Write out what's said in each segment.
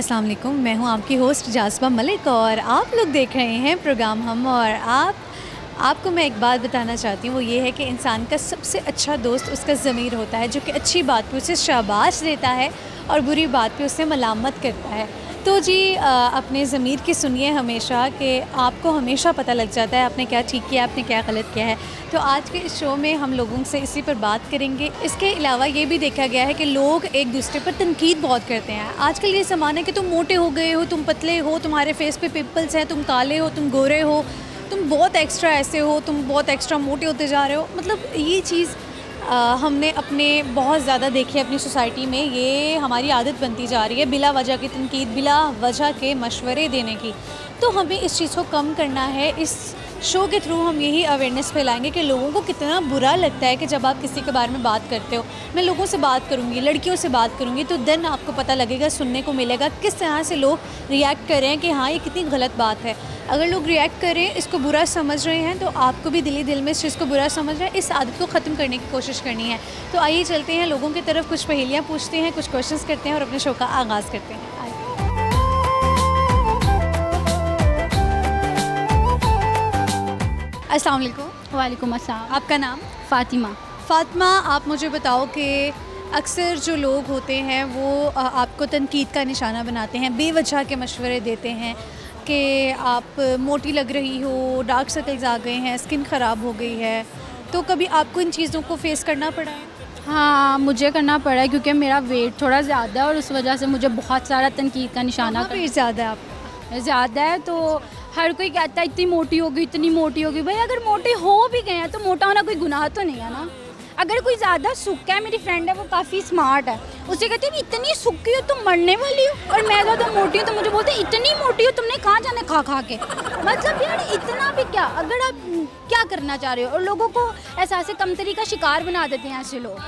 अस्सलाम वालेकुम, मैं हूं आपकी होस्ट जाज़बा मलिक और आप लोग देख रहे हैं प्रोग्राम हम। और आपको मैं एक बात बताना चाहती हूँ, वो ये है कि इंसान का सबसे अच्छा दोस्त उसका ज़मीर होता है, जो कि अच्छी बात पे उसे शाबाश देता है और बुरी बात पे उसे मलामत करता है। तो जी अपने ज़मीर की सुनिए हमेशा, कि आपको हमेशा पता लग जाता है आपने क्या ठीक किया, आपने क्या गलत किया है। तो आज के इस शो में हम लोगों से इसी पर बात करेंगे। इसके अलावा ये भी देखा गया है कि लोग एक दूसरे पर तनकीद बहुत करते हैं। आजकल ये ज़माना है कि तुम मोटे हो गए हो, तुम पतले हो, तुम्हारे फेस पे पिंपल्स हैं, तुम काले हो, तुम गोरे हो, तुम बहुत एक्स्ट्रा ऐसे हो, तुम बहुत एक्स्ट्रा मोटे होते जा रहे हो। मतलब ये चीज़ हमने अपने बहुत ज़्यादा देखी है अपनी सोसाइटी में। ये हमारी आदत बनती जा रही है बिला वजह की तनकीद, बिला वजह के मशवरे देने की। तो हमें इस चीज़ को कम करना है। इस शो के थ्रू हम यही अवेयरनेस फैलाएंगे कि लोगों को कितना बुरा लगता है कि जब आप किसी के बारे में बात करते हो। मैं लोगों से बात करूँगी, लड़कियों से बात करूँगी, तो देन आपको पता लगेगा, सुनने को मिलेगा किस तरह से लोग रिएक्ट कर रहे हैं कि हाँ ये कितनी गलत बात है। अगर लोग रिएक्ट करें, इसको बुरा समझ रहे हैं, तो आपको भी दिल में इस चीज़ को बुरा समझ रहे हैं। इस आदत को ख़त्म करने की कोशिश करनी है। तो आइए चलते हैं लोगों की तरफ, कुछ पहेलियाँ पूछते हैं, कुछ क्वेश्चंस करते हैं और अपने शो का आगाज़ करते हैं। अस्सलाम वालेकुम। वालेकुम अस्सलाम। आपका नाम? फ़ातिमा। फ़ातिमा, आप मुझे बताओ कि अक्सर जो लोग होते हैं वो आपको तनकीद का निशाना बनाते हैं, बेवजह के मशवरे देते हैं कि आप मोटी लग रही हो, डार्क सर्कल्स आ गए हैं, स्किन ख़राब हो गई है। तो कभी आपको इन चीज़ों को फेस करना पड़ा है? हाँ, मुझे करना पड़ा है क्योंकि मेरा वेट थोड़ा ज़्यादा है और उस वजह से मुझे बहुत सारा तनकीद का निशाना। वेट ज़्यादा है आपका? ज़्यादा है, तो हर कोई कहता है इतनी मोटी होगी, इतनी मोटी होगी। भाई अगर मोटे हो भी गए हैं तो मोटा होना कोई गुनाह तो नहीं है ना। अगर कोई ज़्यादा सूखा है, मेरी फ्रेंड है वो काफ़ी स्मार्ट है, उसे कहती है इतनी सूखी हो तुम मरने वाली हो, और मैं ज़्यादा मोटी हूँ तो मुझे बोलते इतनी मोटी हो तुमने कहाँ जाना खा खा के। मतलब यार इतना भी क्या, अगर आप क्या करना चाह रहे हो। और लोगों को एहसास कमतरी का शिकार बना देते हैं ऐसे लोग।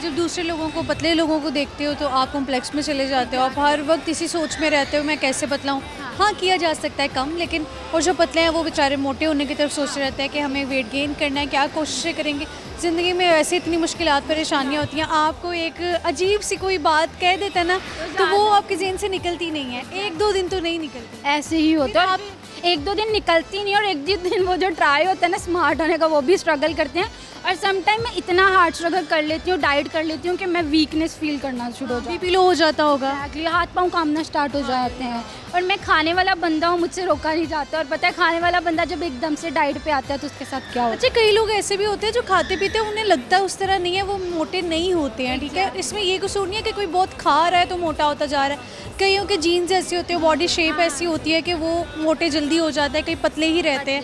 जब दूसरे लोगों को, पतले लोगों को देखते हो तो आप कॉम्प्लेक्स में चले जाते हो, आप हर वक्त इसी सोच में रहते हो मैं कैसे पतला हूँ। हाँ किया जा सकता है कम, लेकिन और जो पतले हैं वो बेचारे मोटे होने की तरफ सोच रहते हैं कि हमें वेट गेन करना है, क्या कोशिशें करेंगे। ज़िंदगी में वैसे इतनी मुश्किलात परेशानियाँ होती हैं, आपको एक अजीब सी कोई बात कह देता है ना, तो वो आपके ज़हन से निकलती नहीं है। एक दो दिन तो नहीं निकलती, ऐसे ही होता है। आप एक दो दिन निकलती नहीं, और एक दो दिन वो जो ट्राई होता है ना स्मार्ट होने का, वो भी स्ट्रगल करते हैं। और सम टाइम मैं इतना हार्ड स्ट्रगल कर लेती हूँ, डाइट कर लेती हूँ कि मैं वीकनेस फील करना शुरू हो जाती हूँ। बीपी लो हो जाता होगा, हाथ पाँव कांपना स्टार्ट हो जाते हैं। और मैं खाने वाला बंदा हूँ, मुझसे रोका नहीं जाता। और पता है खाने वाला बंदा जब एकदम से डाइट पे आता है तो उसके साथ क्या होता है। अच्छा, कई लोग ऐसे भी होते हैं जो खाते पीते हैं, उन्हें लगता है उस तरह नहीं है, वो मोटे नहीं होते हैं। ठीक है, इसमें ये कसूर नहीं है कि कोई बहुत खा रहा है तो मोटा होता जा रहा है। कईयों के जीन्स ऐसी होती है, बॉडी शेप ऐसी होती है कि वो मोटे जल्दी हो जाता है, कई पतले ही रहते हैं।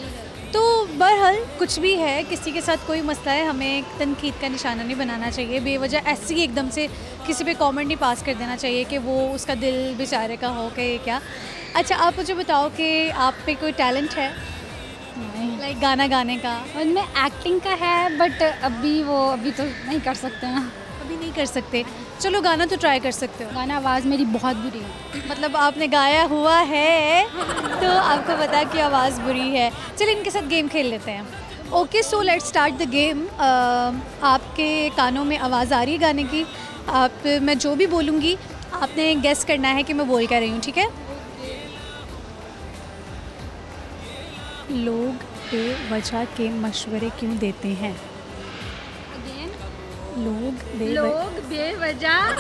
तो बहरहाल कुछ भी है, किसी के साथ कोई मसला है, हमें तनकीद का निशाना नहीं बनाना चाहिए। बेवजह ऐसे ही एकदम से किसी पे कमेंट नहीं पास कर देना चाहिए कि वो उसका दिल बेचारे का हो कि क्या। अच्छा, आप मुझे बताओ कि आप पे कोई टैलेंट है लाइक गाना गाने का? उनमें एक्टिंग का है, बट अभी तो नहीं कर सकते हैं। अभी नहीं कर सकते? चलो गाना तो ट्राई कर सकते हो। गाना आवाज़ मेरी बहुत बुरी है। मतलब आपने गाया हुआ है तो आपको पता कि आवाज़ बुरी है। चलिए इनके साथ गेम खेल लेते हैं। Okay, so let's start the game. आपके कानों में आवाज़ आ रही है गाने की। मैं जो भी बोलूँगी आपने गेस करना है कि मैं बोल क्या रही हूँ, ठीक है? लोग बेवजह के मशवरे क्यों देते हैं? लोग बेवजह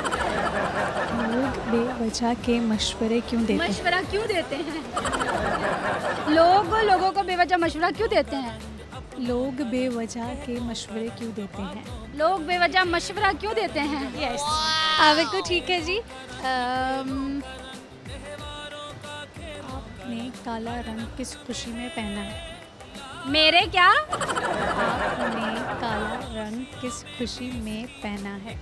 के मशवरे क्यों देते हैं? मशवरा क्यों देते हैं? लोगों को बेवजह मशवरा क्यों देते हैं? लोग बेवजह के मशवरे क्यों देते हैं? लोग बेवजह मशवरा क्यों देते हैं? यस, बिल्कुल ठीक है जी। आपने काला रंग किस खुशी में पहना है? मेरे क्या? आपने काला रंग किस खुशी में पहना है?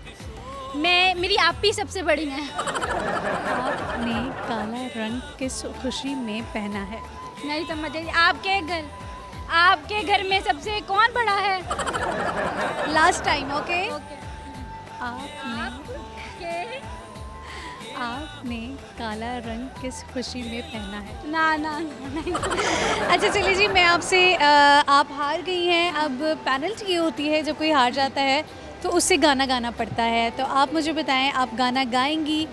मेरी आप ही सबसे बड़ी है। आपने काला रंग किस खुशी में पहना है? नहीं समझ आई। आपके घर में सबसे कौन बड़ा है? Last time, okay? आपने काला रंग किस खुशी में पहना है? ना नहीं। अच्छा चलिए जी, मैं आपसे आप हार गई हैं। अब पेनल्टी ये होती है जब कोई हार जाता है तो उससे गाना गाना पड़ता है। तो आप मुझे बताएं, आप गाना गाएंगी?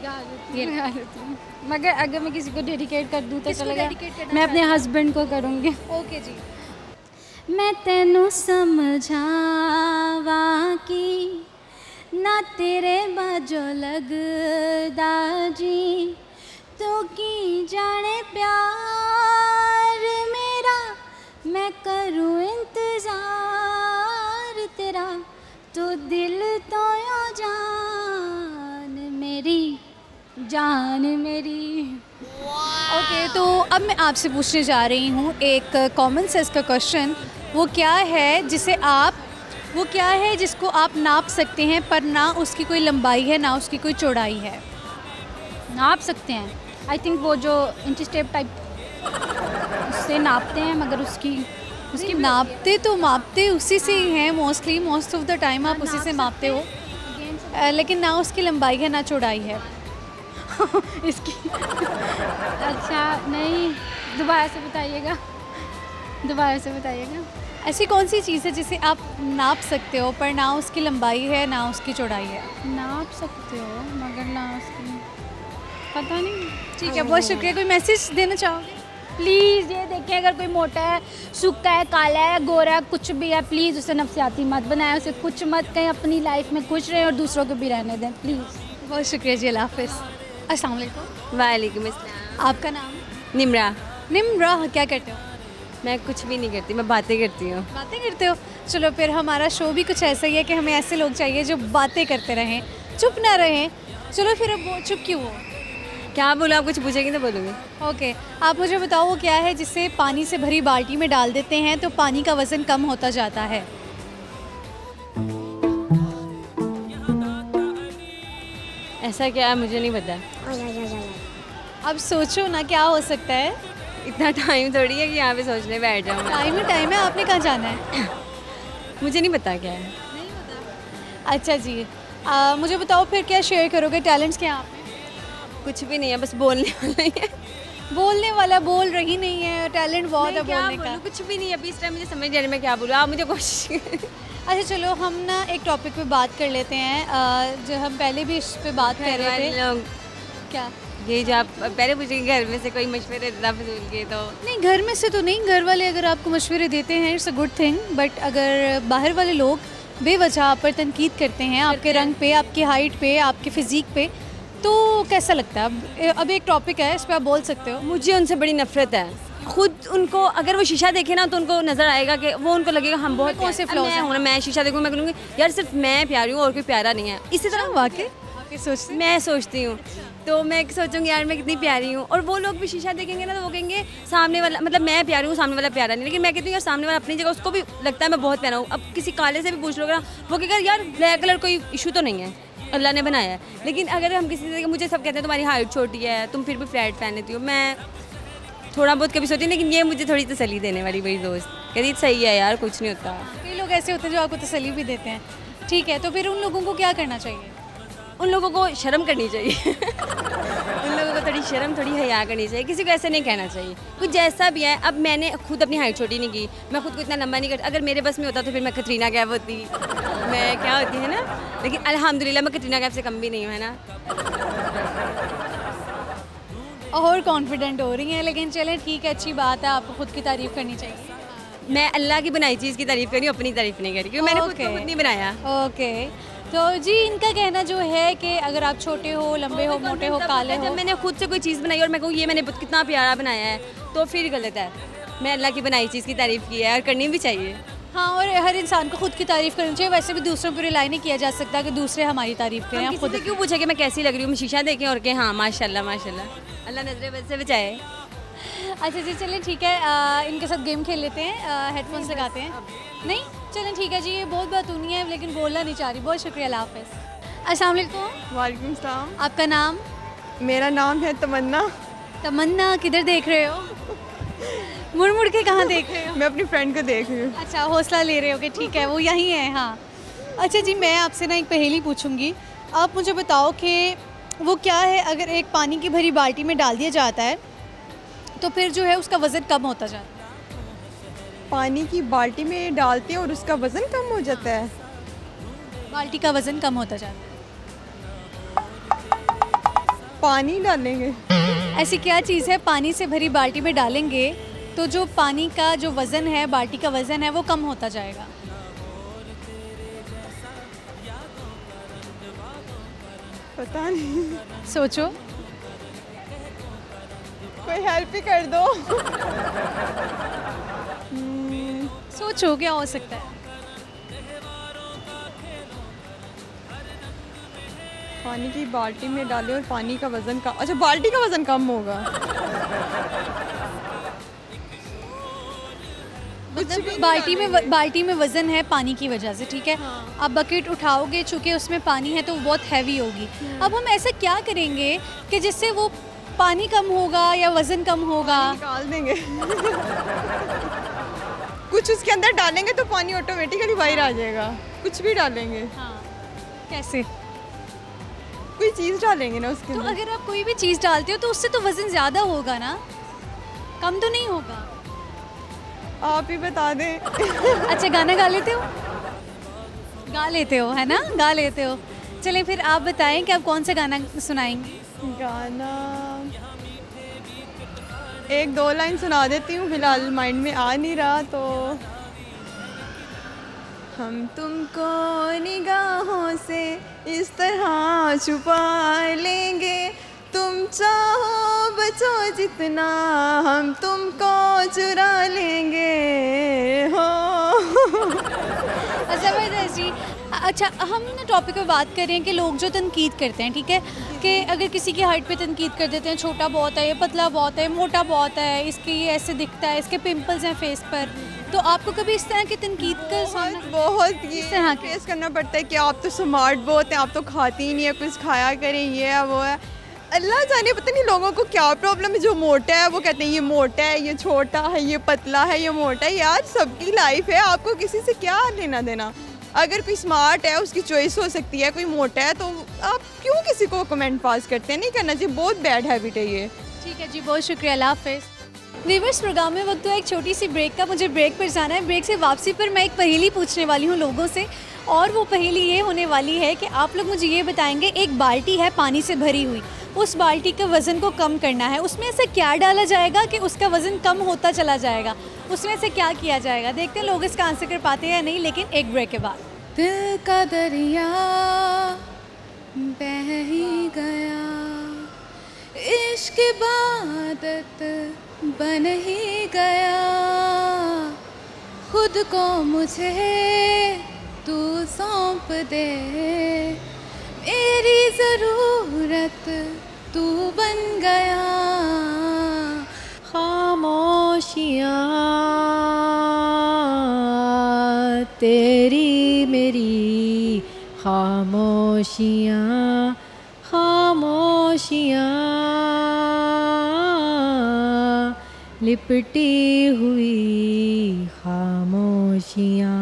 मगर अगर मैं किसी को डेडिकेट कर दूँ तो किसको चलेगा? dedicate करना मैं अपने हस्बैंड को करूँगी। ओके जी। मैं तेनू समझावा कि ना तेरे बाजो लगदा जी, तू की जाने प्यार मेरा, मैं करूँ इंतज़ार तेरा, तू दिल तो यो जान मेरी। ओके, तो अब मैं आपसे पूछने जा रही हूँ एक कॉमन सेंस का क्वेश्चन। वो क्या है जिसको आप नाप सकते हैं पर ना उसकी कोई लंबाई है ना उसकी कोई चौड़ाई है? नाप सकते हैं, आई थिंक वो जो इंची टेप टाइप उससे नापते हैं, मगर उसकी मापते उसी से ही हैं mostly, most of the time आप उसी से मापते हो, लेकिन ना उसकी लंबाई है ना चौड़ाई है। इसकी अच्छा नहीं, दोबारा से बताइएगा। ऐसी कौन सी चीज़ है जिसे आप नाप सकते हो पर ना उसकी लंबाई है ना उसकी चौड़ाई है? नाप सकते हो मगर ना उसकी, पता नहीं। ठीक है, बहुत शुक्रिया। कोई मैसेज देना चाहोगे? प्लीज़ ये देखें, अगर कोई मोटा है, सूखा है, काला है, गोरा है, कुछ भी है, प्लीज़ उसे नफसियाती मत बनाएं, उसे कुछ मत कहें, अपनी लाइफ में खुश रहें और दूसरों को भी रहने दें प्लीज़। बहुत शुक्रिया जी, अल्लाह हाफ़िज़। अस्सलाम वालेकुम। वालेकुम अस्सलाम। आपका नाम? निम्रा। निम्रा, क्या करते हो? मैं कुछ भी नहीं करती, मैं बातें करती हूँ। बातें करते हो? चलो फिर हमारा शो भी कुछ ऐसा ही है कि हमें ऐसे लोग चाहिए जो बातें करते रहें, चुप ना रहें। चलो फिर अब वो चुप क्यों हो? क्या बोलो, आप कुछ पूछेंगे तो बोलूँगी। ओके, आप मुझे बताओ वो क्या है जिसे पानी से भरी बाल्टी में डाल देते हैं तो पानी का वज़न कम होता जाता है? ऐसा क्या है, मुझे नहीं पता। अब सोचो ना, क्या हो सकता है? इतना टाइम थोड़ी है कि यहाँ पे सोचने बैठ जाऊँ मैं। टाइम ही टाइम है, आपने कहाँ जाना है? मुझे नहीं पता क्या है। अच्छा जी, मुझे बताओ फिर क्या शेयर करोगे, टैलेंट्स क्या हैं आप में? कुछ भी नहीं है, बस बोलने वाला ही है। बोलने वाला बोल रही नहीं है, टैलेंट बहुत है क्या बोलने का। बोलूँ, कुछ भी नहीं है अभी इस टाइम, मुझे समझ नहीं आ रही मैं क्या बोलूँ, आप मुझे कोशिश। अच्छा चलो, हम ना एक टॉपिक पे बात कर लेते हैं जो हम पहले भी इस पे बात कर रहे थे। लोग क्या? ये जो आप पहले पूछेंगे घर में से कोई मशवरे देता फजूल के, तो नहीं, घर में से तो नहीं, घर वाले अगर आपको मशवरे देते हैं it's a good thing, but अगर बाहर वाले लोग बेवजह आप पर तनकीद करते हैं, आपके रंग पे, आपकी हाइट पे, आपके फिज़ीक पे, तो कैसा लगता है? अब एक टॉपिक है, इस पर आप बोल सकते हो। मुझे उनसे बड़ी नफरत है। खुद उनको अगर वो शीशा देखे ना तो उनको नज़र आएगा कि वो, उनको लगेगा हम बहुत कौन से फ्लॉज हैं? मैं शीशा देखूँ, मैं कहूँगी यार सिर्फ मैं प्यारी हूँ और कोई प्यारा नहीं है। इसी तरह वाकई सोचते मैं सोचती हूँ, तो मैं सोचूंगी यार मैं कितनी प्यारी हूँ, और वो लोग भी शीशा देखेंगे ना तो वो कहेंगे सामने वाला, मतलब मैं प्यारी हूँ, सामने वाला प्यारा नहीं। लेकिन मैं कहती हूँ यार सामने वाला अपनी जगह, उसको भी लगता है मैं बहुत प्यारा हूँ। अब किसी काले से भी पूछ लोगे ना, वो कहेगा यार ब्लैक कलर कोई इशू तो नहीं है, अल्लाह ने बनाया है। लेकिन अगर हम किसी से, मुझे सब कहते हैं तुम्हारी हाइट छोटी है, तुम फिर भी फ्लैट पहन लेती हो, मैं थोड़ा बहुत कभी सोची, लेकिन ये मुझे थोड़ी तसल्ली देने वाली मेरी दोस्त कहती सही है यार, कुछ नहीं होता। कई लोग ऐसे होते हैं जो आपको तसल्ली भी देते हैं। ठीक है, तो फिर उन लोगों को क्या करना चाहिए? उन लोगों को शर्म करनी चाहिए। उन लोगों को थोड़ी शर्म, थोड़ी हया करनी चाहिए, किसी को ऐसे नहीं कहना चाहिए। कुछ जैसा भी है, अब मैंने खुद अपनी हाइट छोटी नहीं की, मैं खुद को इतना लंबा नहीं करती। अगर मेरे बस में होता तो फिर मैं कटरीना कैफ होती, मैं क्या होती है ना, लेकिन अल्हम्दुलिल्लाह मैं कटरीना कैफ से कम भी नहीं हूँ, है ना। और कॉन्फिडेंट हो रही हैं, लेकिन चलें ठीक है, अच्छी बात है, आपको खुद की तारीफ़ करनी चाहिए। मैं अल्लाह की बनाई चीज़ की तारीफ़ करी, अपनी तारीफ़ नहीं करी, क्योंकि मैंने खुद को खुद नहीं बनाया। ओके, तो जी इनका कहना जो है कि अगर आप छोटे हो, लंबे हो, मोटे हो, काले हो। जब मैंने खुद से कोई चीज़ बनाई और मैं कहूँ ये मैंने कितना प्यारा बनाया है, तो फिर गलत है। मैं अल्लाह की बनाई चीज़ की तारीफ़ की है और करनी भी चाहिए। हाँ, और हर इंसान को खुद की तारीफ़ करनी चाहिए। वैसे भी दूसरों पर रिलाई नहीं किया जा सकता कि दूसरे हमारी तारीफ़ करें। आप खुद क्यों पूछे कि मैं कैसी लग रही हूँ, मैं शीशा देखें और के हाँ माशाल्लाह माशाल्लाह, अल्लाह नजरे बद से बचाए। अच्छा जी, चलें ठीक है, इनके साथ गेम खेल लेते हैं, हेडफोन्स लगाते हैं। नहीं, चलें ठीक है जी, ये बहुत बात होनी है लेकिन बोलना नहीं चाह रही। बहुत शुक्रिया, अल्लाह हाफ़िज़। अस्सलाम वालेकुम। वालेकुम सलाम। आपका नाम? मेरा नाम है तमन्ना। तमन्ना, किधर देख रहे हो? मुड़ मुड़ के कहाँ देख रहे हो? मैं अपनी फ्रेंड को देख रही हूँ। अच्छा, हौसला ले रहे हो कि ठीक है वो यहीं है। हाँ, अच्छा जी, मैं आपसे ना एक पहेली पूछूंगी, आप मुझे बताओ कि वो क्या है अगर एक पानी की भरी बाल्टी में डाल दिया जाता है तो फिर जो है उसका वज़न कम होता जाता है। पानी की बाल्टी में डालते हैं और उसका वज़न कम हो जाता है। बाल्टी का वज़न कम होता जाता है। पानी डालेंगे। ऐसी क्या चीज़ है पानी से भरी बाल्टी में डालेंगे तो जो पानी का जो वज़न है, बाल्टी का वज़न है, वो कम होता जाएगा? पता नहीं, सोचो। कोई हेल्प ही कर दो। सोचो क्या हो सकता है? पानी की बाल्टी में डाले और पानी का वजन का, अच्छा बाल्टी का वजन कम होगा। मतलब बाल्टी में वज़न है पानी की वजह से, ठीक है। आप बकेट उठाओगे, चूँकि उसमें पानी है तो वो बहुत हैवी होगी। अब हम ऐसा क्या करेंगे कि जिससे वो पानी कम होगा या वज़न कम होगा? निकाल देंगे। कुछ उसके अंदर डालेंगे तो पानी ऑटोमेटिकली बाहर आ जाएगा। कुछ भी डालेंगे। हाँ, कैसे? कोई चीज़ डालेंगे ना उसके तो अंदर। अगर आप कोई भी चीज़ डालते हो तो उससे तो वज़न ज़्यादा होगा ना, कम तो नहीं होगा। आप ही बता दें। अच्छा, गाना गा लेते हो? गा लेते हो, है ना? गा लेते हो। चलें फिर आप बताएं कि आप कौन सा गाना सुनाएंगी? गाना एक दो लाइन सुना देती हूँ, फिलहाल माइंड में आ नहीं रहा। तो हम तुमको निगाहों से इस तरह छुपा लेंगे, तुम चाहो बचो जितना हम तुमको चुरा लेंगे हो। ज़बरदस्त जी। अच्छा, हम ना टॉपिक पे बात कर रहे हैं कि लोग जो तनकीद करते हैं, ठीक है, कि अगर किसी की हाइट पे तनकीद कर देते हैं, छोटा बहुत है, ये पतला बहुत है, मोटा बहुत है, इसकी ये ऐसे दिखता है, इसके पिंपल्स हैं फेस पर, तो आपको कभी इस तरह की तनकीद का सामना? बहुत इस तरह ये के? फेस करना पड़ता है कि आप तो स्मार्ट बहुत हैं, आप तो खाती ही नहीं है, कुछ खाया करें, ये है वो है। अल्लाह जाने पता नहीं लोगों को क्या प्रॉब्लम है। जो मोटा है वो कहते हैं ये मोटा है, ये छोटा है, ये पतला है, ये मोटा है। यार सबकी लाइफ है, आपको किसी से क्या लेना देना। अगर कोई स्मार्ट है उसकी चॉइस हो सकती है, कोई मोटा है तो आप क्यों किसी को कमेंट पास करते हैं? नहीं करना चाहिए, बहुत बैड हैबिट है ये। ठीक है जी, बहुत शुक्रिया, अल्लाह हाफ़िज़। व्यूअर्स, प्रोग्राम में वक्त हुआ एक छोटी सी ब्रेक का। मुझे ब्रेक पर जाना है। ब्रेक से वापसी पर मैं एक पहेली पूछने वाली हूँ लोगों से, और वो पहेली ये होने वाली है कि आप लोग मुझे ये बताएंगे, एक बाल्टी है पानी से भरी हुई, उस बाल्टी के वज़न को कम करना है, उसमें ऐसा क्या डाला जाएगा कि उसका वज़न कम होता चला जाएगा? उसमें से क्या किया जाएगा? देखते हैं लोग इसका आंसर कर पाते हैं या नहीं, लेकिन एक ब्रेक के बाद। दिल का दरिया बह ही गया, इश्क इबादत बन ही गया, खुद को मुझे तू सौंप दे, मेरी ज़रूरत तू बन गया। खामोशियाँ तेरी मेरी खामोशियाँ, खामोशियाँ लिपटी हुई खामोशियाँ।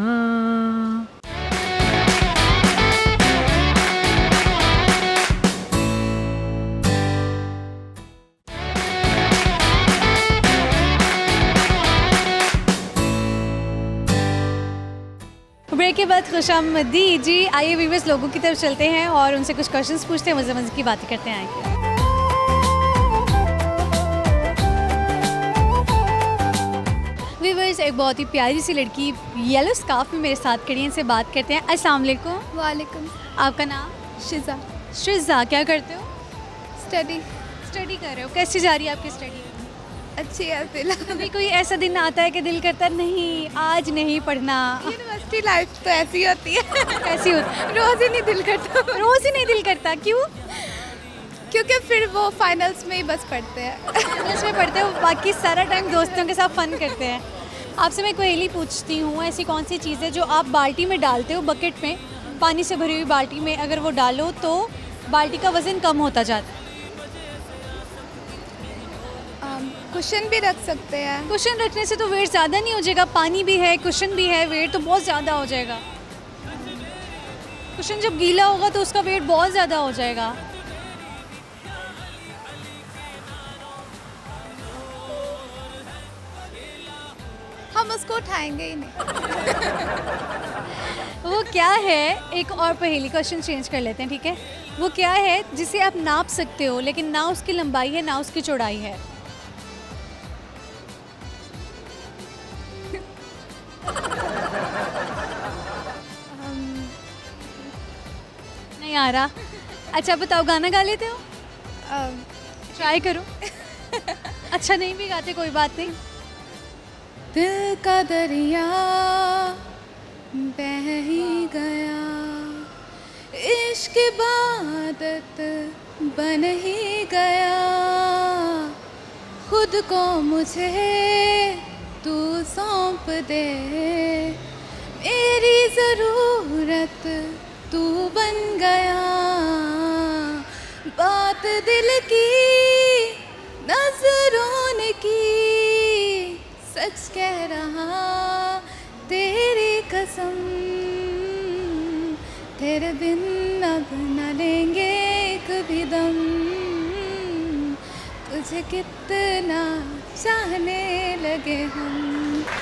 ब्रेक के बाद खुशामदी जी। आइए व्यूअर्स, लोगों की तरफ चलते हैं और उनसे कुछ क्वेश्चंस पूछते हैं, मज़े मज़े की बातें करते हैं। आएंगे व्यूअर्स, एक बहुत ही प्यारी सी लड़की येलो स्कार्फ में मेरे साथ खड़ी है, इनसे बात करते हैं। अस्सलाम वालेकुम। वालेकुम। आपका नाम? शिज़ा। शिज़ा, क्या करते हो? स्टडी। स्टडी कर रहे हो। कैसी जा रही है आपकी स्टडी? अच्छी है फिलहाल। कभी कोई ऐसा दिन आता है कि दिल करता है नहीं आज नहीं पढ़ना? यूनिवर्सिटी लाइफ तो ऐसी होती है। कैसी होती? रोज़ ही नहीं दिल करता। रोज़ ही नहीं दिल करता, क्यों? क्योंकि फिर वो फाइनल्स में ही बस पढ़ते हैं। फाइनल्स में पढ़ते हो, बाकी सारा टाइम दोस्तों के साथ फन करते हैं। आपसे मैं पहेली पूछती हूँ, ऐसी कौन सी चीज़ है जो आप बाल्टी में डालते हो, बकेट में, पानी से भरी हुई बाल्टी में अगर वो डालो तो बाल्टी का वज़न कम होता जाता है? कुशन भी रख सकते हैं। कुशन रखने से तो वेट ज़्यादा नहीं हो जाएगा? पानी भी है, कुशन भी है, वेट तो बहुत ज़्यादा हो जाएगा। कुशन जब गीला होगा तो उसका वेट बहुत ज़्यादा हो जाएगा। हम उसको उठाएंगे ही नहीं। वो क्या है? एक और पहेली, क्वेश्चन चेंज कर लेते हैं, ठीक है? वो क्या है जिसे आप नाप सकते हो लेकिन ना उसकी लंबाई है ना उसकी चौड़ाई है? नहीं आ रहा। अच्छा बताओ, गाना गा लेते हो? ट्राई करो। अच्छा नहीं भी गाते, कोई बात नहीं। दिल का दरिया बह ही गया, इश्क इबादत बन ही गया, खुद को मुझे तू सौंप दे, मेरी ज़रूरत तू बन गया, बात दिल की नजरों ने की, सच कह रहा तेरी कसम, तेरे बिन अब न लेंगे एक भी दम, तुझे कितना चाहने लगे हम।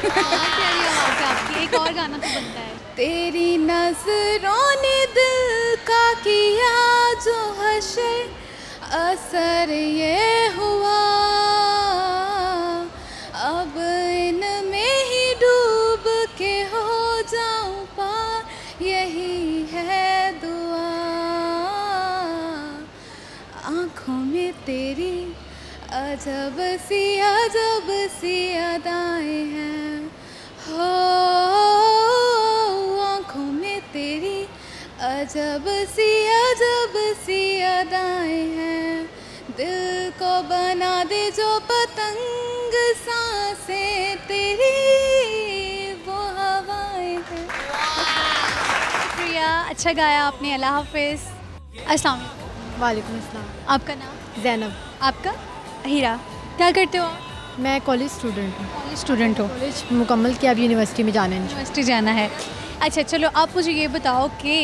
प्यारी आवाज़ है आपकी, एक और गाना तो बनता है। तेरी नजरों ने दिल का किया जो हशर, असर ये हुआ अब इनमें ही डूब के हो जाऊं पार, यही है दुआ, आँखों में तेरी अजब सी अदाएं हैं, हो आँखों में तेरी अजब सी अदाएं हैं, दिल को बना दे जो पतंग, सांसें तेरी वो हवाएं हैं। प्रिया, अच्छा गाया आपने, अल्लाह हाफिज़। अस्सलाम वालेकुम। वालेकुम अस्सलाम। आपका नाम? ज़ैनब। आपका? हीरा। क्या करते हो आप? मैं कॉलेज स्टूडेंट हूँ। कॉलेज स्टूडेंट हो? कॉलेज मुकम्मल किया, अब यूनिवर्सिटी में जाना है। यूनिवर्सिटी जाना है। अच्छा चलो, आप मुझे ये बताओ कि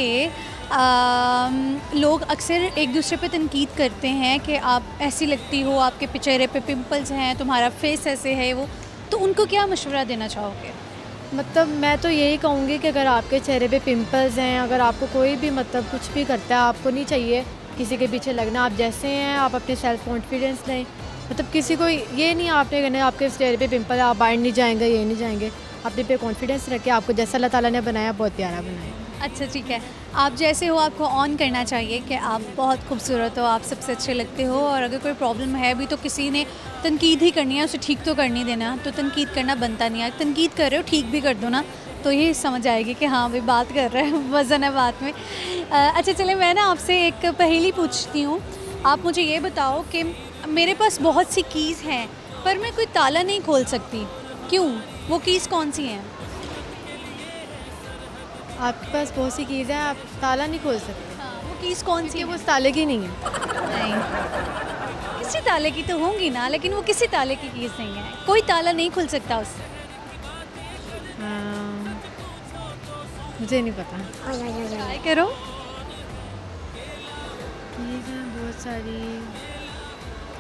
लोग अक्सर एक दूसरे पे तनकीद करते हैं कि आप ऐसी लगती हो, आपके चेहरे पे पिंपल्स हैं, तुम्हारा फेस ऐसे है वो, तो उनको क्या मशवरा देना चाहोगे? मतलब मैं तो यही कहूँगी कि अगर आपके चेहरे पे पिंपल्स हैं, अगर आपको कोई भी मतलब कुछ भी करता है, आपको नहीं चाहिए किसी के पीछे लगना। आप जैसे हैं आप अपने सेल्फ कॉन्फिडेंस लें, मतलब किसी को ये नहीं आपने कहना आपके चेहरे पे पिंपल है आप बाहर नहीं जाएंगे, ये नहीं जाएंगे। अपने पे कॉन्फिडेंस रखें, आपको जैसा अल्लाह ताला ने बनाया बहुत प्यारा बनाया। अच्छा ठीक है, आप जैसे हो आपको ऑन करना चाहिए कि आप बहुत खूबसूरत हो, आप सबसे अच्छे लगते हो, और अगर कोई प्रॉब्लम है भी तो किसी ने तनकीद ही करनी है, उसे ठीक तो करनी देना, तो तनकीद करना बनता नहीं है। तनकीद कर रहे हो ठीक भी कर दो ना, तो ये समझ आएगी कि हाँ भाई बात कर रहे हैं, वज़न है बात में। अच्छा चले, मैं ना आपसे एक पहेली पूछती हूँ। आप मुझे ये बताओ कि मेरे पास बहुत सी कीज़ हैं पर मैं कोई ताला नहीं खोल सकती, क्यों? वो कीज़ कौन सी हैं? आपके पास बहुत सी चीज़ें हैं, आप ताला नहीं खोल सकते। हाँ, वो कीज़ कौन सी कि है? वो उस ताले की नहीं है। नहीं, किसी ताले की तो होंगी ना, लेकिन वो किसी ताले की कीज़ नहीं है, कोई ताला नहीं खुल सकता उससे। मुझे नहीं पता। ट्राई करो। चीज़ें बहुत सारी,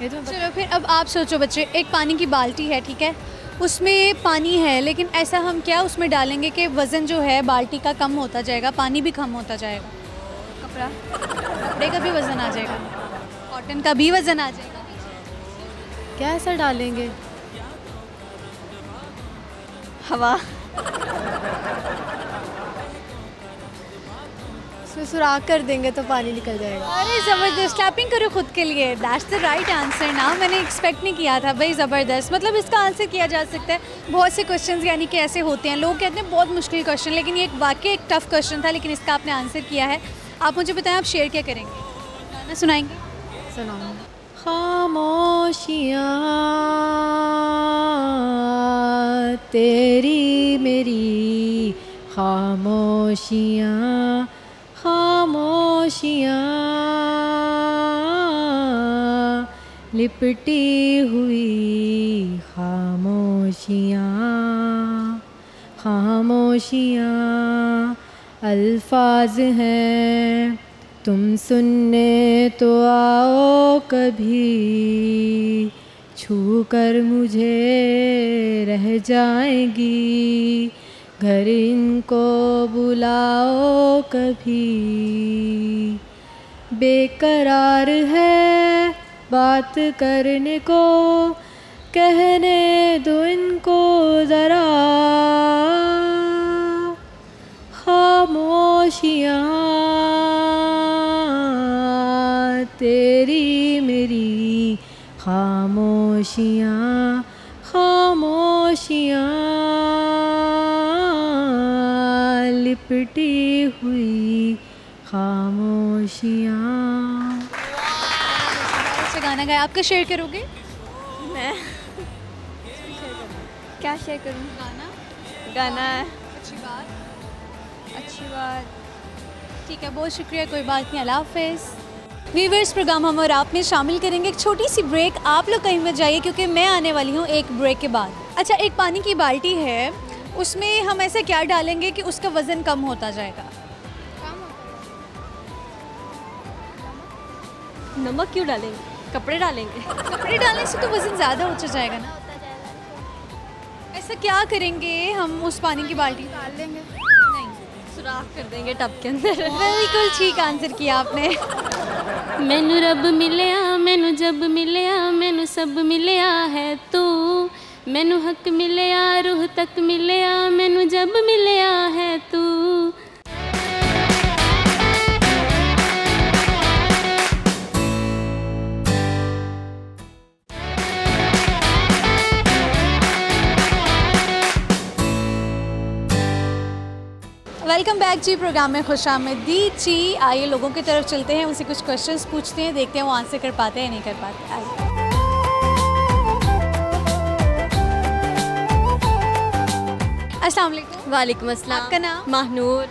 ये तो चलो फिर अब आप सोचो बच्चे, एक पानी की बाल्टी है, ठीक है, उसमें पानी है, लेकिन ऐसा हम क्या उसमें डालेंगे कि वज़न जो है बाल्टी का कम होता जाएगा, पानी भी कम होता जाएगा? कपड़े का भी वज़न आ जाएगा, कॉटन का भी वज़न आ जाएगा। क्या ऐसा डालेंगे? हवा। उसमें सुराख कर देंगे तो पानी निकल जाएगा। अरे ज़बरदस्त, क्लैपिंग करो खुद के लिए। दैट्स द राइट आंसर ना, मैंने एक्सपेक्ट नहीं किया था भाई, ज़बरदस्त। मतलब इसका आंसर किया जा सकता है। बहुत से क्वेश्चंस यानी कि ऐसे होते हैं, लोग कहते हैं बहुत मुश्किल क्वेश्चन, लेकिन ये एक वाकई एक टफ़ क्वेश्चन था, लेकिन इसका आपने आंसर किया है। आप मुझे बताएं, आप शेयर क्या करेंगे? गाना सुनाएंगे? सुनाओ। खामोशियाँ तेरी मेरी, खामोशियाँ खामोशियाँ लिपटी हुई, खामोशियाँ खामोशियाँ अल्फाज हैं, तुम सुनने तो आओ कभी, छू कर मुझे रह जाएंगी, घर इनको बुलाओ कभी, बेकरार है बात करने को, कहने दो इनको ज़रा खामोशियाँ तेरी मेरी खामोशियाँ, खामोशियाँ लिपटी हुई खामोशियाँ। अच्छा गाना गाया, आपका शेयर करोगे? मैं क्या शेयर करूँ? गाना है। अच्छी बात। ठीक है, बहुत शुक्रिया, कोई बात नहीं, अल्लाह हाफ़िज़। व्यूअर्स, प्रोग्राम हम और आप में शामिल करेंगे एक छोटी सी ब्रेक। आप लोग कहीं मत जाइए क्योंकि मैं आने वाली हूँ एक ब्रेक के बाद। अच्छा, एक पानी की बाल्टी है, उसमें हम ऐसा क्या डालेंगे कि उसका वज़न कम होता जाएगा? नमक क्यों डालेंगे? कपड़े डालेंगे। कपड़े डालने से तो वज़न ज़्यादा हो जाएगा ना। ऐसा क्या करेंगे हम उस पानी की बाल्टी डाल देंगे? नहीं, सुराख कर देंगे टब के अंदर। बिल्कुल ठीक आंसर किया आपने। मैनू रब मिलिया, मैनू जब मिलिया, मैनू सब मिलिया है तू, मैनू हक मिलिया, रूह तक मिलिया, मैनू जब मिलिया है तू। वेलकम बैक जी, प्रोग्राम में खुशामदीद जी। आइए लोगों की तरफ चलते हैं, उनसे कुछ क्वेश्चंस पूछते हैं, देखते हैं वो आंसर कर पाते हैं या नहीं कर पाते। आइए। अस्सलाम वालेकुम। वालेकुम अस्सलाम। आपका नाम? महनूर।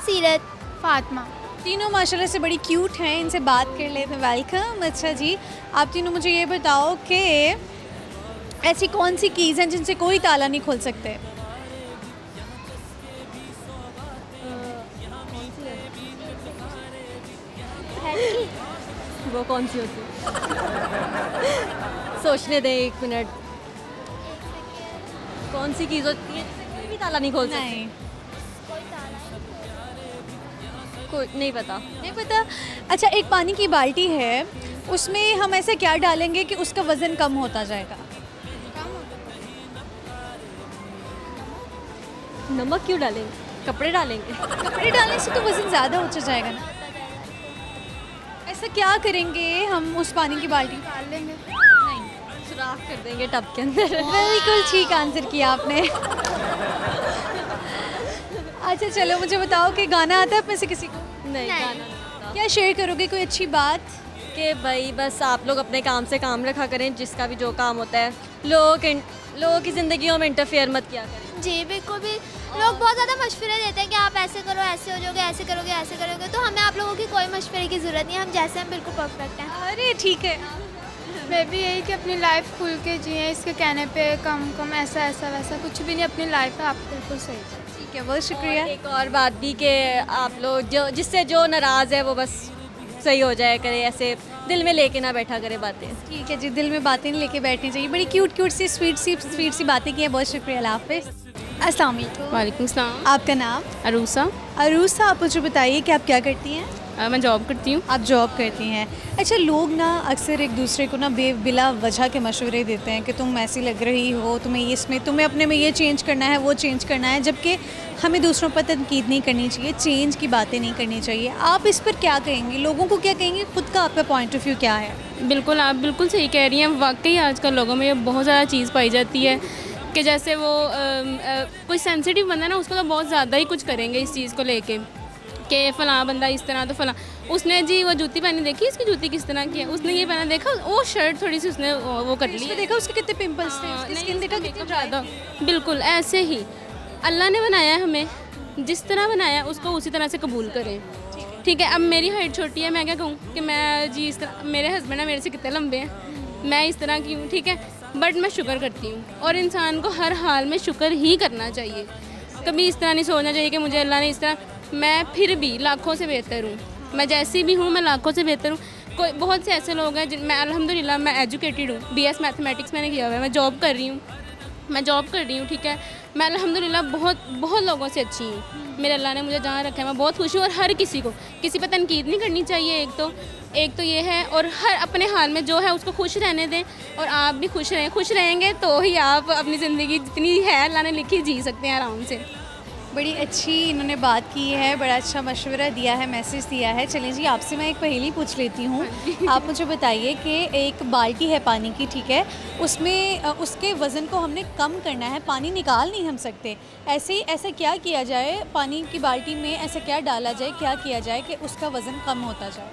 सीरत, फातिमा। तीनों माशाल्लाह से बड़ी क्यूट हैं, इनसे बात कर लेते हैं। वेलकम। अच्छा जी, आप तीनों मुझे ये बताओ कि ऐसी कौन सी कीज़ हैं जिनसे कोई ताला नहीं खोल सकते? वो कौन सी होती है? सोचने दें एक मिनट। कौन सी चीज़ होती है जिससे कोई भी ताला नहीं खोल सकता? नहीं, कोई नहीं पता। नहीं पता। अच्छा, एक पानी की बाल्टी है, उसमें हम ऐसा क्या डालेंगे कि उसका वज़न कम होता जाएगा? नमक क्यों डालेंगे? कपड़े डालेंगे। कपड़े डालने से तो वज़न ज़्यादा हो जाएगा ना। ऐसा क्या करेंगे हम उस पानी की बाल्टी डाल देंगे? नहीं, सुराख कर देंगे टब के अंदर। बिल्कुल ठीक आंसर किया आपने। अच्छा चलो, मुझे बताओ कि गाना आता है आप में से किसी को? नहीं, गाना नहीं पता। क्या शेयर करोगे कोई अच्छी बात? कि भाई बस आप लोग अपने काम से काम रखा करें, जिसका भी जो काम होता है। लोगों की ज़िंदगियों में इंटरफेयर मत किया करें। जी बिल्कुल भी। लोग बहुत ज़्यादा मशवरे देते हैं कि आप ऐसे करो, ऐसे हो जाओगे, ऐसे करोगे, ऐसे करोगे, तो हमें आप लोगों की कोई मशवरे की ज़रूरत नहीं है। हम जैसे हम बिल्कुल परफेक्ट हैं। अरे ठीक है। मैं भी यही कि अपनी लाइफ खुल के जिए, इसके कहने पे कम ऐसा वैसा कुछ भी नहीं, अपनी लाइफ है, आप बिल्कुल सही है। ठीक है, बहुत शुक्रिया। एक और बात भी कि आप लोग जिससे जो नाराज़ है वो बस सही हो जाए करे, ऐसे दिल में लेके ना बैठा करे बातें। ठीक है जी, दिल में बातें नहीं लेके बैठनी चाहिए। बड़ी क्यूट सी स्वीट सी बातें की हैं। बहुत शुक्रिया, अल्लाह हाफ़िज़। अस्सलाम वालेकुम। वालेकुम सलाम। आपका नाम? अरूसा। अरूसा, आप मुझे बताइए कि आप क्या करती हैं? मैं जॉब करती हूँ। आप जॉब करती हैं। अच्छा, लोग ना अक्सर एक दूसरे को ना बिला वजह के मशवरे देते हैं कि तुम ऐसी लग रही हो, तुम्हें अपने में ये चेंज करना है, वो चेंज करना है, जबकि हमें दूसरों पर तनकीद नहीं करनी चाहिए, चेंज की बातें नहीं करनी चाहिए। आप इस पर क्या कहेंगी? लोगों को क्या कहेंगी? खुद का आपका पॉइंट ऑफ व्यू क्या है? बिल्कुल, आप बिल्कुल सही कह रही हैं। वाकई आजकल लोगों में ये बहुत ज़्यादा चीज़ पाई जाती है कि जैसे वो कोई सेंसिटिव बंदा ना, उसको तो बहुत ज़्यादा ही कुछ करेंगे इस चीज़ को लेके कि फ़लाँ बंदा इस तरह, तो फ़लाँ उसने जी वो जूती पहनी, देखी इसकी जूती किस तरह की है, उसने ये पहना, देखा वो शर्ट थोड़ी सी उसने वो कर ली, देखा उसके कितने पिंपल्स थे, उसकी स्किन देखा कितनी ज़्यादा। बिल्कुल ऐसे ही अल्लाह ने बनाया है, हमें जिस तरह बनाया उसको उसी तरह से कबूल करें। ठीक है, अब मेरी हाइट छोटी है, मैं क्या कहूँ कि मैं जी इस तरह, मेरे हस्बैंड है मेरे से कितने लंबे हैं, मैं इस तरह की हूँ, ठीक है, बट मैं शुक्र करती हूँ। और इंसान को हर हाल में शुक्र ही करना चाहिए, कभी इस तरह नहीं सोचना चाहिए कि मुझे अल्लाह ने इस तरह, मैं फिर भी लाखों से बेहतर हूँ, मैं जैसी भी हूँ मैं लाखों से बेहतर हूँ। कोई बहुत से ऐसे लोग हैं मैं अल्हम्दुलिल्लाह मैं एजुकेटेड हूँ, BS मैथमेटिक्स मैंने किया हुआ है, मैं जॉब कर रही हूँ, ठीक है, मैं अल्हम्दुलिल्लाह बहुत लोगों से अच्छी हूँ। मेरे अल्लाह ने मुझे जहाँ रखा है मैं बहुत खुश हूँ। और हर किसी को किसी पर तनकीद नहीं करनी चाहिए, एक तो ये है। और हर अपने हाल में जो है उसको खुश रहने दें, और आप भी खुश रहें। खुश रहेंगे तो ही आप अपनी ज़िंदगी जितनी है अल्लाह ने लिखी जी सकते हैं आराम से। बड़ी अच्छी इन्होंने बात की है, बड़ा अच्छा मशवरा दिया है, मैसेज दिया है। चलें जी, आपसे मैं एक पहेली पूछ लेती हूँ। आप मुझे बताइए कि एक बाल्टी है पानी की, ठीक है, उसमें उसके वज़न को हमने कम करना है, पानी निकाल नहीं हम सकते। ऐसा क्या किया जाए, पानी की बाल्टी में ऐसा क्या डाला जाए, क्या किया जाए कि उसका वज़न कम होता जाए?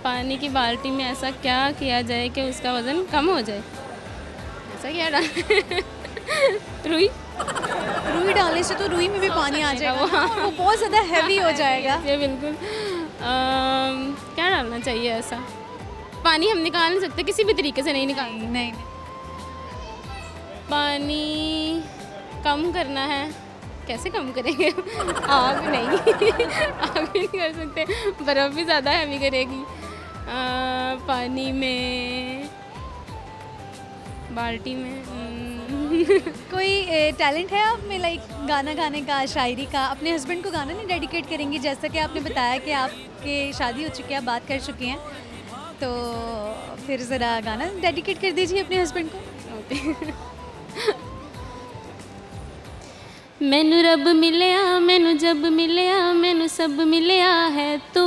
पानी की बाल्टी में ऐसा क्या किया जाए कि उसका वज़न कम हो जाए? ऐसा क्या डाल रुई डालने से तो रुई में भी पानी आ जाएगा ना, वो बहुत ज़्यादा हैवी हो जाएगा। ये बिल्कुल। क्या डालना चाहिए ऐसा? पानी हम निकाल नहीं सकते, किसी भी तरीके से नहीं निकाल। नहीं, पानी कम करना है, कैसे कम करेंगे? आग नहीं आग भी नहीं कर सकते, बर्फ़ भी ज़्यादा हैवी करेगी। पानी में, बाल्टी में कोई टैलेंट है आप में, लाइक गाना गाने का, शायरी का? अपने हस्बैंड को गाना नहीं डेडिकेट करेंगी? जैसा कि आपने बताया कि आपके शादी हो चुकी है, आप बात कर चुकी हैं, तो फिर ज़रा गाना डेडिकेट कर दीजिए अपने हस्बैंड को। मैनू रब मिलिया, मैनू जब मिलिया, मैनू सब मिलिया है तू,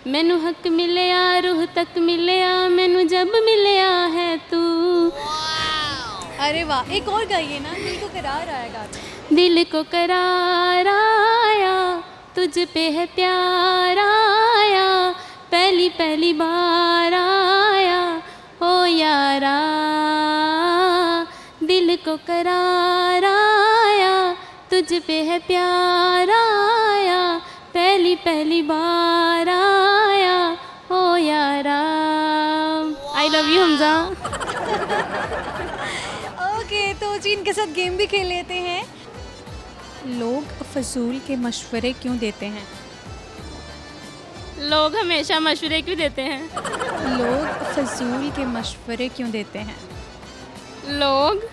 मैनू हक मिलिया, रूह तक मिलिया, मैनू जब मिलिया है तू। अरे वाह, एक और गाइए ना, दिल को करार आएगा। दिल को करार आया, तुझ पे है प्यार आया, पहली पहली बार आया ओ यारा। दिल को करार आया, तुझ पे है प्यार आया, पहली पहली बार आया ओ यारा। I love you Hamza. Okay, तो जी इनके साथ गेम भी खेल लेते हैं। लोग फजूल के मशवरे क्यों देते हैं? लोग हमेशा मशवरे क्यों देते हैं? लोग फजूल के मशवरे क्यों देते हैं? लोग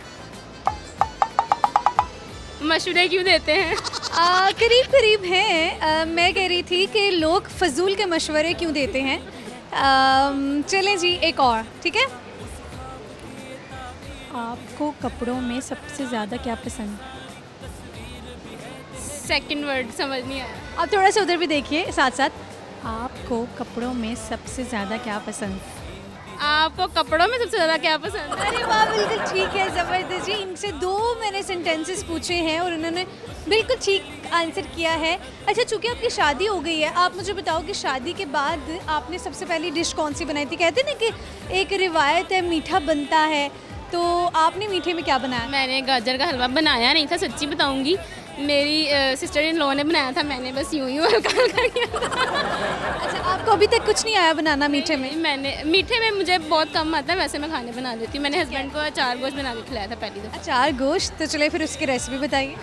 मशवरे क्यों देते हैं? करीब करीब हैं। मैं कह रही थी कि लोग फजूल के मशवरे क्यों देते हैं। चलें जी, एक और, ठीक है। आपको कपड़ों में सबसे ज़्यादा क्या पसंद? सेकंड वर्ड समझ नहीं आया। आप थोड़ा सा उधर भी देखिए साथ साथ। आपको कपड़ों में सबसे ज़्यादा क्या पसंद? आपको कपड़ों में सबसे ज़्यादा क्या पसंद? अरे वाह, बिल्कुल ठीक है, ज़बरदस्त जी। इनसे 2 मैंने सेंटेंसेस पूछे हैं और उन्होंने बिल्कुल ठीक आंसर किया है। अच्छा, चूँकि आपकी शादी हो गई है, आप मुझे बताओ कि शादी के बाद आपने सबसे पहली डिश कौन सी बनाई थी? कहते हैं ना कि एक रिवायत है मीठा बनता है, तो आपने मीठे में क्या बनाया? मैंने गाजर का हलवा बनाया नहीं था, सच्ची बताऊंगी। मेरी सिस्टर इन लॉ ने बनाया था, मैंने बस यूं ही हल्का हल्का किया था। अच्छा, आपको अभी तक कुछ नहीं आया बनाना मीठे में? मैंने मीठे में मुझे बहुत कम आता है, वैसे मैं खाने बना लेती हूँ। मैंने हस्बैंड को अचार गोश्त बना के खिलाया था पहली दफ़ा। अचार गोश्त, तो चले फिर उसकी रेसिपी बताइए।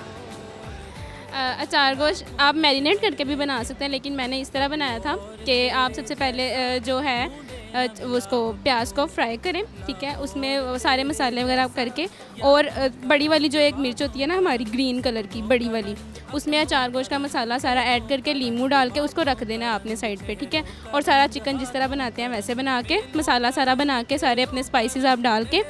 अचार गोश्त आप मैरिनेट करके भी बना सकते हैं, लेकिन मैंने इस तरह बनाया था कि आप सबसे पहले जो है उसको प्याज को फ्राई करें, ठीक है, उसमें सारे मसाले वगैरह करके, और बड़ी वाली जो एक मिर्च होती है ना हमारी ग्रीन कलर की बड़ी वाली, उसमें अचार गोश्त का मसाला सारा ऐड करके लीमू डाल के उसको रख देना है आपने साइड पे, ठीक है। और सारा चिकन जिस तरह बनाते हैं वैसे बना के, मसाला सारा बना के, सारे अपने स्पाइसेस आप डाल के,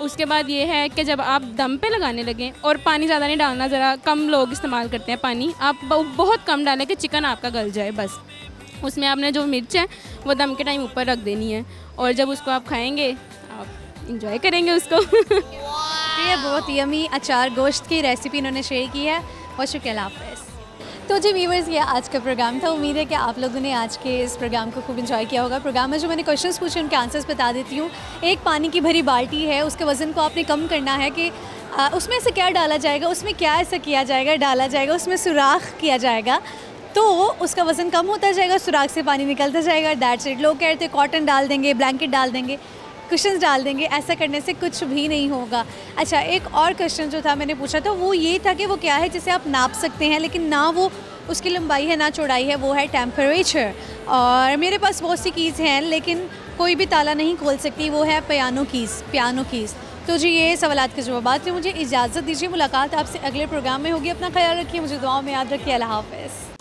उसके बाद ये है कि जब आप दम पे लगाने लगें, और पानी ज़्यादा नहीं डालना, ज़रा कम लोग इस्तेमाल करते हैं पानी, आप बहुत कम डालें कि चिकन आपका गल जाए बस। उसमें आपने जो मिर्च है वो दम के टाइम ऊपर रख देनी है, और जब उसको आप खाएंगे आप इंजॉय करेंगे उसको। ये बहुत यमी अचार गोश्त की रेसिपी इन्होंने शेयर की है। और शुक्रिया, अल्लाह हाफ़िज़। तो जी व्यूअर्स, ये आज का प्रोग्राम था। उम्मीद है कि आप लोगों ने आज के इस प्रोग्राम को खूब इंजॉय किया होगा। प्रोग्राम में जो मैंने क्वेश्चंस पूछे उनके आंसर्स बता देती हूँ। एक पानी की भरी बाल्टी है, उसके वज़न को आपने कम करना है कि उसमें से क्या डाला जाएगा, उसमें क्या ऐसा किया जाएगा, डाला जाएगा, उसमें सुराख किया जाएगा तो उसका वज़न कम होता जाएगा, सुराख से पानी निकलता जाएगा। That's it. लोग कहते हैं कॉटन डाल देंगे, ब्लैंकेट डाल देंगे, कुशन्स डाल देंगे, ऐसा करने से कुछ भी नहीं होगा। अच्छा, एक और क्वेश्चन जो था मैंने पूछा था वो ये था कि वो क्या है जिसे आप नाप सकते हैं लेकिन ना वो उसकी लंबाई है ना चौड़ाई है, वो है टेम्परेचर। और मेरे पास बहुत सी कीज़ हैं लेकिन कोई भी ताला नहीं खोल सकती, वो है पियानो कीज़। तो जी ये सवालात के जवाब थे। मुझे इजाज़त दीजिए, मुलाकात आपसे अगले प्रोग्राम में होगी। अपना ख्याल रखिए, मुझे दुआओं में याद रखिए। अल्लाह हाफ़िज़।